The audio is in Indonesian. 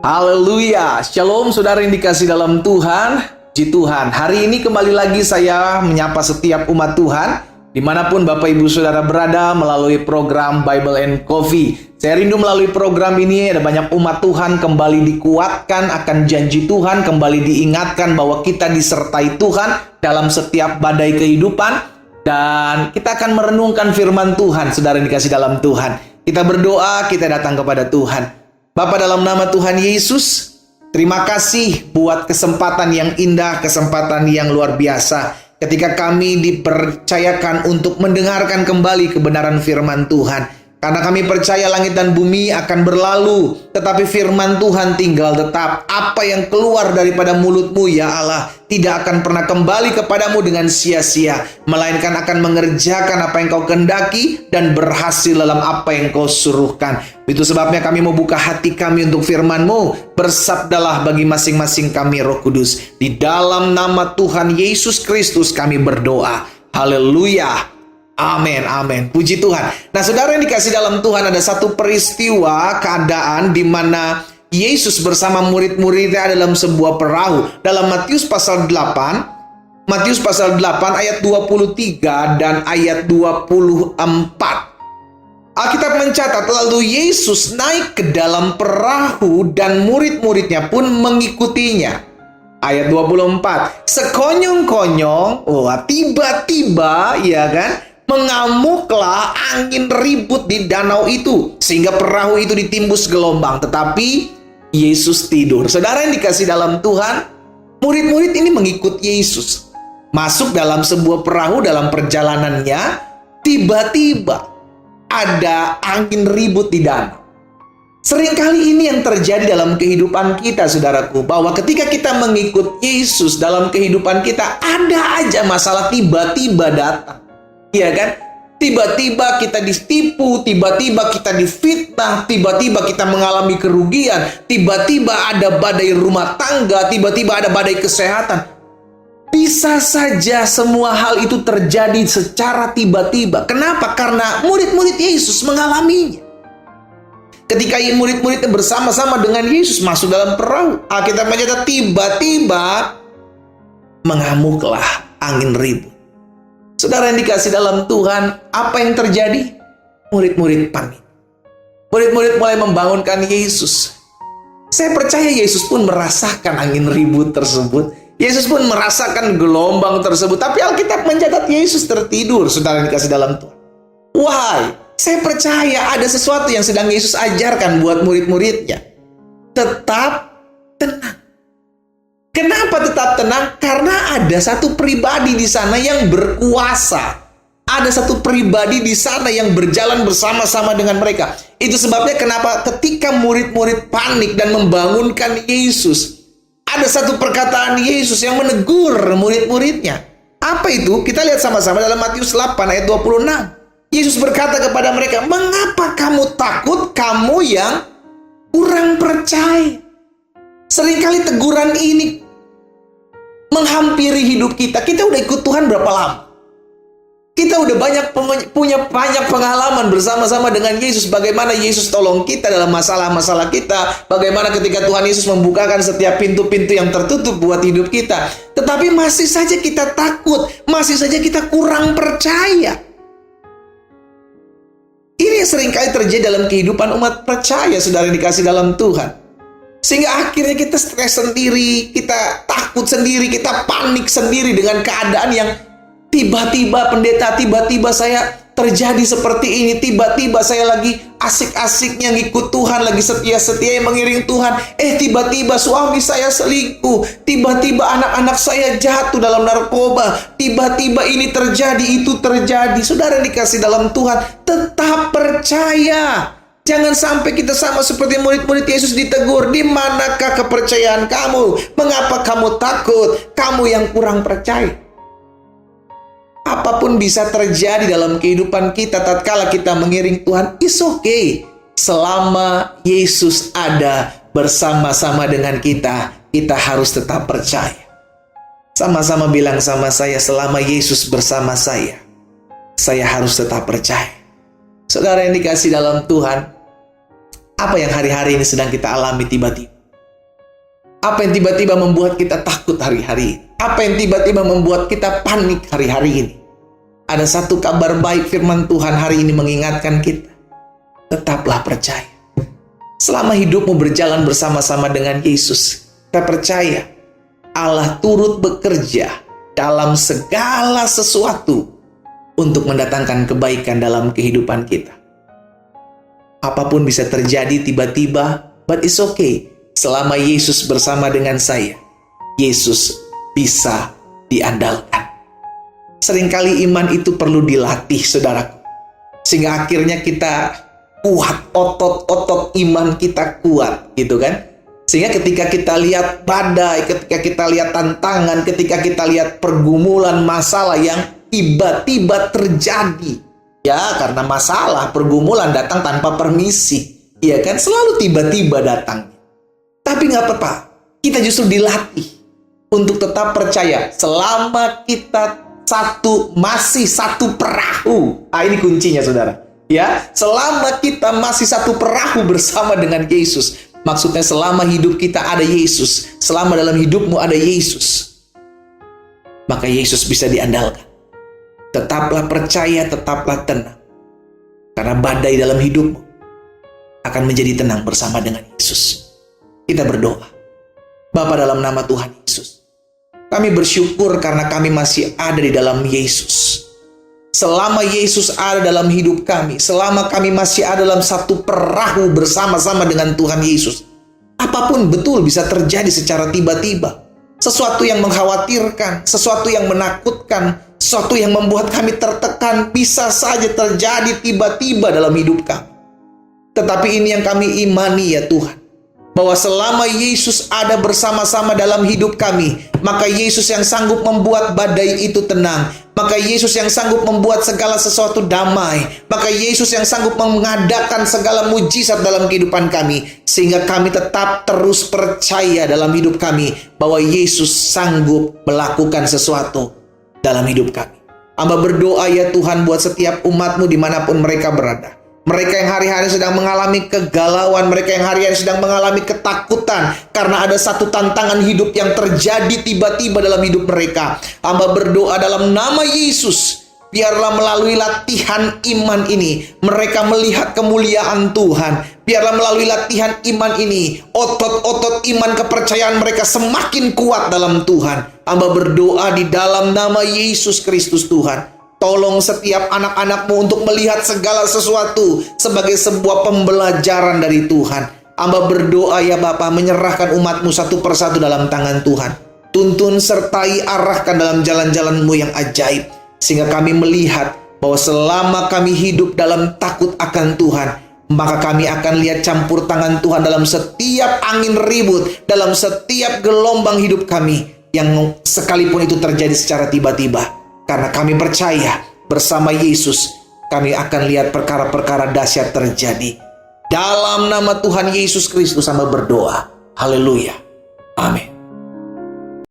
Haleluya, Shalom saudara yang dikasih dalam Tuhan. Puji Tuhan, hari ini kembali lagi saya menyapa setiap umat Tuhan dimanapun Bapak Ibu Saudara berada melalui program Bible and Coffee. Saya rindu melalui program ini ada banyak umat Tuhan kembali dikuatkan akan janji Tuhan, kembali diingatkan bahwa kita disertai Tuhan dalam setiap badai kehidupan. Dan kita akan merenungkan firman Tuhan, saudara yang dikasih dalam Tuhan. Kita berdoa, kita datang kepada Tuhan. Bapa, dalam nama Tuhan Yesus, terima kasih buat kesempatan yang indah, kesempatan yang luar biasa. Ketika kami dipercayakan untuk mendengarkan kembali kebenaran firman Tuhan. Karena kami percaya langit dan bumi akan berlalu, tetapi firman Tuhan tinggal tetap. Apa yang keluar daripada mulutmu ya Allah tidak akan pernah kembali kepadamu dengan sia-sia, melainkan akan mengerjakan apa yang kau kehendaki dan berhasil dalam apa yang kau suruhkan. Itu sebabnya kami mau buka hati kami untuk firman-Mu. Bersabdalah bagi masing-masing kami, Roh Kudus. Di dalam nama Tuhan Yesus Kristus kami berdoa. Haleluya. Amin, amin. Puji Tuhan. Nah, saudara yang dikasih dalam Tuhan, ada satu peristiwa keadaan di mana Yesus bersama murid-muridnya dalam sebuah perahu. Dalam Matius pasal 8 ayat 23 dan ayat 24. Alkitab mencatat, lalu Yesus naik ke dalam perahu dan murid-muridnya pun mengikutinya. Ayat 24. Sekonyong-konyong, tiba-tiba, ya kan, mengamuklah angin ribut di danau itu, sehingga perahu itu ditimbus gelombang. Tetapi Yesus tidur. Saudara yang dikasih dalam Tuhan, murid-murid ini mengikut Yesus. Masuk dalam sebuah perahu dalam perjalanannya, tiba-tiba ada angin ribut di danau. Seringkali ini yang terjadi dalam kehidupan kita, saudaraku, bahwa ketika kita mengikut Yesus dalam kehidupan kita, ada aja masalah tiba-tiba datang. Iya kan? Tiba-tiba kita ditipu, tiba-tiba kita difitnah, tiba-tiba kita mengalami kerugian, tiba-tiba ada badai rumah tangga, tiba-tiba ada badai kesehatan. Bisa saja semua hal itu terjadi secara tiba-tiba. Kenapa? Karena murid-murid Yesus mengalaminya. Ketika murid-muridnya bersama-sama dengan Yesus masuk dalam perahu, Alkitab mencatat tiba-tiba mengamuklah angin ribut. Saudara yang dikasih dalam Tuhan, apa yang terjadi? Murid-murid panik. Murid-murid mulai membangunkan Yesus. Saya percaya Yesus pun merasakan angin ribut tersebut. Yesus pun merasakan gelombang tersebut. Tapi Alkitab mencatat Yesus tertidur, saudara yang dikasih dalam Tuhan. Why? Saya percaya ada sesuatu yang sedang Yesus ajarkan buat murid-muridnya. Tetap tenang. Kenapa tetap tenang? Karena ada satu pribadi di sana yang berkuasa. Ada satu pribadi di sana yang berjalan bersama-sama dengan mereka. Itu sebabnya kenapa ketika murid-murid panik dan membangunkan Yesus, ada satu perkataan Yesus yang menegur murid-muridnya. Apa itu? Kita lihat sama-sama dalam Matius 8 ayat 26. Yesus berkata kepada mereka, "Mengapa kamu takut, kamu yang kurang percaya?" Seringkali teguran ini menghampiri hidup kita. Kita udah ikut Tuhan berapa lama? Kita udah punya banyak pengalaman bersama-sama dengan Yesus. Bagaimana Yesus tolong kita dalam masalah-masalah kita. Bagaimana ketika Tuhan Yesus membukakan setiap pintu-pintu yang tertutup buat hidup kita. Tetapi masih saja kita takut. Masih saja kita kurang percaya. Ini yang seringkali terjadi dalam kehidupan umat percaya, saudara yang dikasih dalam Tuhan. Sehingga akhirnya kita stres sendiri, kita takut sendiri, kita panik sendiri dengan keadaan yang tiba-tiba pendeta, tiba-tiba saya terjadi seperti ini, tiba-tiba saya lagi asik-asiknya ngikut Tuhan, lagi setia-setia mengiring Tuhan, tiba-tiba suami saya selingkuh, tiba-tiba anak-anak saya jatuh dalam narkoba, tiba-tiba ini terjadi, itu terjadi. Saudara dikasih dalam Tuhan, tetap percaya. Jangan sampai kita sama seperti murid-murid Yesus ditegur. Di manakah kepercayaan kamu? Mengapa kamu takut? Kamu yang kurang percaya. Apapun bisa terjadi dalam kehidupan kita tatkala kita mengiring Tuhan, it's okay. Selama Yesus ada bersama-sama dengan kita, kita harus tetap percaya. Sama-sama bilang sama saya, selama Yesus bersama saya harus tetap percaya. Saudara yang dikasih dalam Tuhan, apa yang hari-hari ini sedang kita alami tiba-tiba? Apa yang tiba-tiba membuat kita takut hari-hari ini? Apa yang tiba-tiba membuat kita panik hari-hari ini? Ada satu kabar baik firman Tuhan hari ini mengingatkan kita. Tetaplah percaya. Selama hidupmu berjalan bersama-sama dengan Yesus, kita percaya Allah turut bekerja dalam segala sesuatu untuk mendatangkan kebaikan dalam kehidupan kita. Apapun bisa terjadi tiba-tiba, but it's okay. Selama Yesus bersama dengan saya, Yesus bisa diandalkan. Seringkali iman itu perlu dilatih, saudaraku. Sehingga akhirnya kita kuat, otot iman kita kuat, gitu kan? Sehingga ketika kita lihat badai, ketika kita lihat tantangan, ketika kita lihat pergumulan masalah yang tiba-tiba terjadi, ya karena masalah, pergumulan datang tanpa permisi, ya kan? Selalu tiba-tiba datang. Tapi nggak apa-apa, kita justru dilatih untuk tetap percaya selama kita masih satu perahu. Ini kuncinya, saudara. Ya, selama kita masih satu perahu bersama dengan Yesus. Maksudnya selama hidup kita ada Yesus, selama dalam hidupmu ada Yesus, maka Yesus bisa diandalkan. Tetaplah percaya, tetaplah tenang. Karena badai dalam hidupmu akan menjadi tenang bersama dengan Yesus. Kita berdoa. Bapa, dalam nama Tuhan Yesus, kami bersyukur karena kami masih ada di dalam Yesus. Selama Yesus ada dalam hidup kami, selama kami masih ada dalam satu perahu bersama-sama dengan Tuhan Yesus, apapun betul bisa terjadi secara tiba-tiba. Sesuatu yang mengkhawatirkan, sesuatu yang menakutkan, sesuatu yang membuat kami tertekan, bisa saja terjadi tiba-tiba dalam hidup kami. Tetapi ini yang kami imani, ya Tuhan, bahwa selama Yesus ada bersama-sama dalam hidup kami, maka Yesus yang sanggup membuat badai itu tenang, maka Yesus yang sanggup membuat segala sesuatu damai, maka Yesus yang sanggup mengadakan segala mujizat dalam kehidupan kami, sehingga kami tetap terus percaya dalam hidup kami bahwa Yesus sanggup melakukan sesuatu dalam hidup kami. Hamba berdoa, ya Tuhan, buat setiap umat-Mu dimanapun mereka berada. Mereka yang hari-hari sedang mengalami kegalauan, mereka yang hari-hari sedang mengalami ketakutan karena ada satu tantangan hidup yang terjadi tiba-tiba dalam hidup mereka. Hamba berdoa dalam nama Yesus, biarlah melalui latihan iman ini mereka melihat kemuliaan Tuhan. Biarlah melalui latihan iman ini otot-otot iman kepercayaan mereka semakin kuat dalam Tuhan. Hamba berdoa di dalam nama Yesus Kristus, Tuhan. Tolong setiap anak-anak-Mu untuk melihat segala sesuatu sebagai sebuah pembelajaran dari Tuhan. Hamba berdoa, ya Bapa, menyerahkan umat-Mu satu persatu dalam tangan Tuhan. Tuntun sertai arahkan dalam jalan-jalan-Mu yang ajaib. Sehingga kami melihat bahwa selama kami hidup dalam takut akan Tuhan, maka kami akan lihat campur tangan Tuhan dalam setiap angin ribut, dalam setiap gelombang hidup kami, yang sekalipun itu terjadi secara tiba-tiba. Karena kami percaya bersama Yesus kami akan lihat perkara-perkara dahsyat terjadi. Dalam nama Tuhan Yesus Kristus hamba berdoa. Haleluya. Amin.